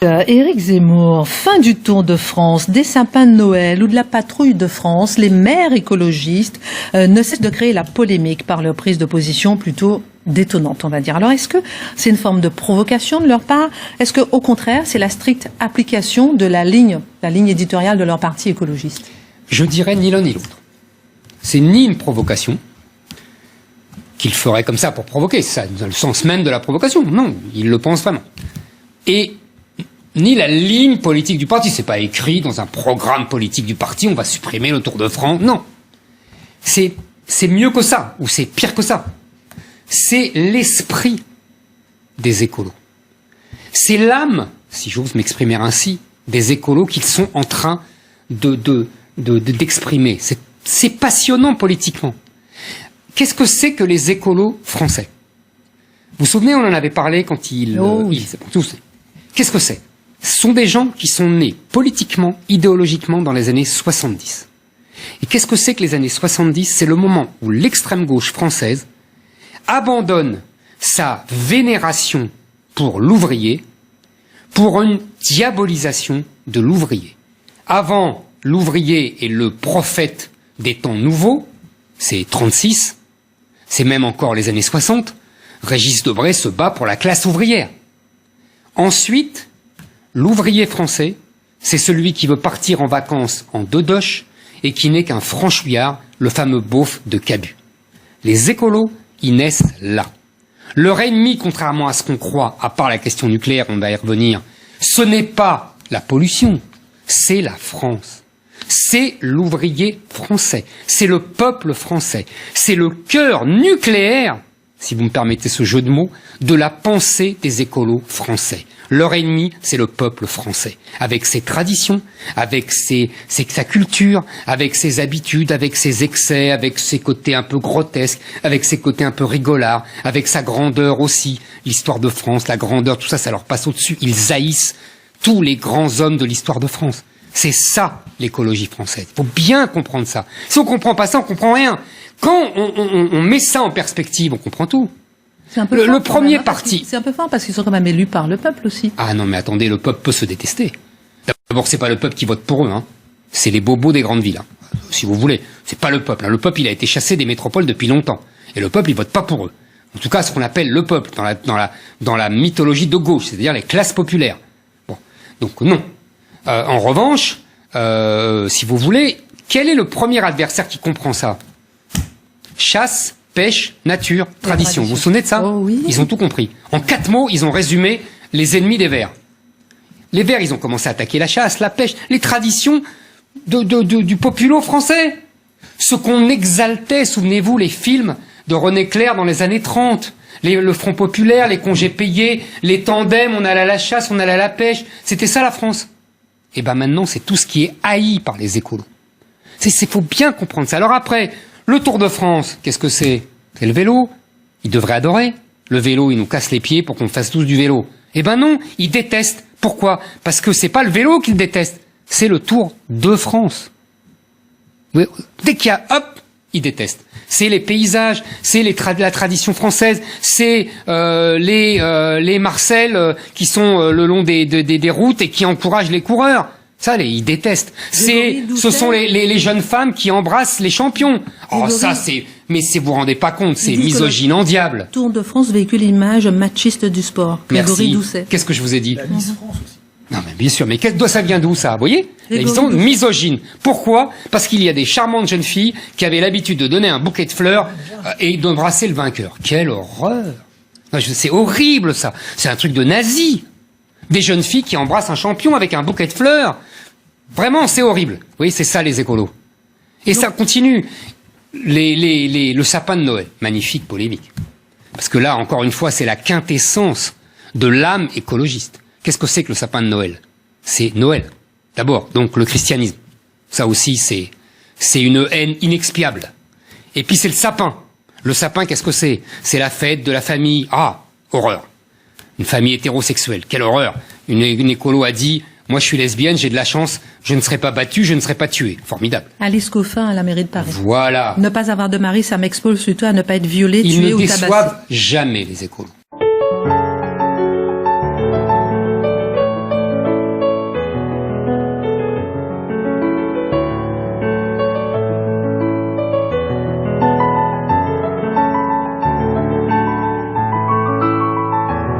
Éric Zemmour, fin du Tour de France, des sapins de Noël ou de la patrouille de France, les maires écologistes ne cessent de créer la polémique par leur prise de position plutôt détonnante, on va dire. Alors est-ce que c'est une forme de provocation de leur part? Est-ce que au contraire c'est la stricte application de la ligne éditoriale de leur parti écologiste? Je dirais ni l'un ni l'autre. C'est ni une provocation, qu'il ferait comme ça pour provoquer, c'est ça, dans le sens même de la provocation. Non, il le pense vraiment. Et ni la ligne politique du parti. C'est pas écrit dans un programme politique du parti, on va supprimer le Tour de France. Non. C'est mieux que ça, ou c'est pire que ça. C'est l'esprit des écolos. C'est l'âme, si j'ose m'exprimer ainsi, des écolos qu'ils sont en train d'exprimer. C'est passionnant politiquement. Qu'est-ce que c'est que les écolos français? Vous vous souvenez, on en avait parlé quand Qu'est-ce que c'est? Ce sont des gens qui sont nés politiquement, idéologiquement dans les années 70. Et qu'est-ce que c'est que les années 70? C'est le moment où l'extrême gauche française abandonne sa vénération pour l'ouvrier pour une diabolisation de l'ouvrier. Avant, l'ouvrier est le prophète des temps nouveaux, c'est 36, c'est même encore les années 60, Régis Debray se bat pour la classe ouvrière. Ensuite, l'ouvrier français, c'est celui qui veut partir en vacances en dodoche et qui n'est qu'un franchouillard, le fameux beauf de Cabu. Les écolos, ils naissent là. Leur ennemi, contrairement à ce qu'on croit, à part la question nucléaire, on va y revenir, ce n'est pas la pollution, c'est la France. C'est l'ouvrier français, c'est le peuple français, c'est le cœur nucléaire, si vous me permettez ce jeu de mots, de la pensée des écolos français. Leur ennemi, c'est le peuple français, avec ses traditions, avec sa culture, avec ses habitudes, avec ses excès, avec ses côtés un peu grotesques, avec ses côtés un peu rigolards, avec sa grandeur aussi. L'histoire de France, la grandeur, tout ça, ça leur passe au-dessus. Ils haïssent tous les grands hommes de l'histoire de France. C'est ça, l'écologie française. Il faut bien comprendre ça. Si on comprend pas ça, on comprend rien. Quand on met ça en perspective, on comprend tout. Le premier parti. C'est un peu fort parce qu'ils sont quand même élus par le peuple aussi. Ah non, mais attendez, le peuple peut se détester. D'abord, c'est pas le peuple qui vote pour eux, hein. C'est les bobos des grandes villes, hein. Si vous voulez. C'est pas le peuple, hein. Le peuple, il a été chassé des métropoles depuis longtemps. Et le peuple, il vote pas pour eux. En tout cas, ce qu'on appelle le peuple dans la mythologie de gauche, c'est-à-dire les classes populaires. Bon. Donc, non. En revanche, si vous voulez, quel est le premier adversaire qui comprend ça? Chasse, pêche, nature, tradition. Vous vous souvenez de ça? Oh, oui. Ils ont tout compris. En 4 mots, ils ont résumé les ennemis des Verts. Les Verts, ils ont commencé à attaquer la chasse, la pêche, les traditions du populo français. Ce qu'on exaltait, souvenez-vous, les films de René Clair dans les années 30. Le Front populaire, les congés payés, les tandems, on allait à la chasse, on allait à la pêche. C'était ça la France. Et ben maintenant, c'est tout ce qui est haï par les écolos. Faut bien comprendre ça. Alors après, le Tour de France, qu'est-ce que c'est? C'est le vélo. Ils devraient adorer. Le vélo, ils nous cassent les pieds pour qu'on fasse tous du vélo. Eh ben non, ils détestent. Pourquoi? Parce que c'est pas le vélo qu'ils détestent, c'est le Tour de France. Dès qu'il y a, hop, ils détestent. C'est les paysages, c'est la tradition française, c'est les Marcel qui sont le long des routes et qui encouragent les coureurs. Ça, ils détestent. Ce sont les jeunes femmes qui embrassent les champions. Oh, ça, mais vous vous rendez pas compte, c'est misogyne en diable. Le Tour de France véhicule l'image machiste du sport. Merci. Qu'est-ce que je vous ai dit? La Miss France aussi. Non, mais bien sûr. Mais ça vient d'où, ça? Vous voyez? Ils sont misogynes. Pourquoi? Parce qu'il y a des charmantes jeunes filles qui avaient l'habitude de donner un bouquet de fleurs et d'embrasser le vainqueur. Quelle horreur! C'est horrible, ça. C'est un truc de nazi. Des jeunes filles qui embrassent un champion avec un bouquet de fleurs. Vraiment, c'est horrible. Oui, c'est ça, les écolos. Et ça continue. Le sapin de Noël. Magnifique polémique. Parce que là, encore une fois, c'est la quintessence de l'âme écologiste. Qu'est-ce que c'est que le sapin de Noël? C'est Noël. D'abord, donc, le christianisme. Ça aussi, c'est une haine inexpiable. Et puis, c'est le sapin. Le sapin, qu'est-ce que c'est? C'est la fête de la famille. Ah, horreur. Une famille hétérosexuelle. Quelle horreur. Une écolo a dit, moi je suis lesbienne, j'ai de la chance, je ne serai pas battue, je ne serai pas tuée. Formidable. Alice Coffin à la mairie de Paris. Voilà. Ne pas avoir de mari, ça m'expose plutôt à ne pas être violée, tuée ou tabassée. Ils ne déçoivent jamais les écolos.